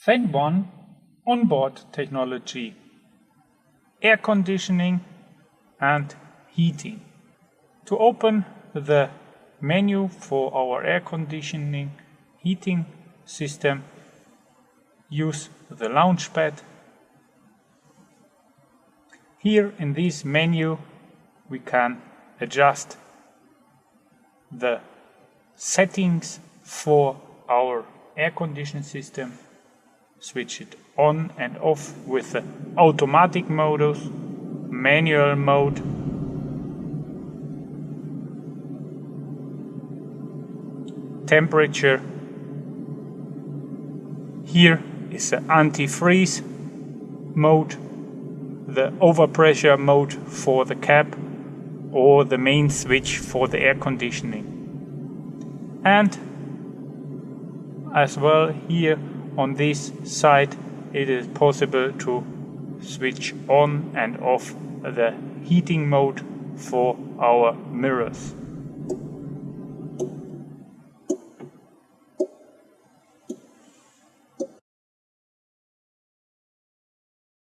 FENDT ONE onboard technology, air conditioning and heating. To open the menu for our air conditioning heating system, use the launchpad. Here in this menu we can adjust the settings for our air conditioning system, switch it on and off with the automatic modus, manual mode, temperature. Here is the anti-freeze mode, the overpressure mode for the cap, or the main switch for the air conditioning. And as well here on this side it is possible to switch on and off the heating mode for our mirrors.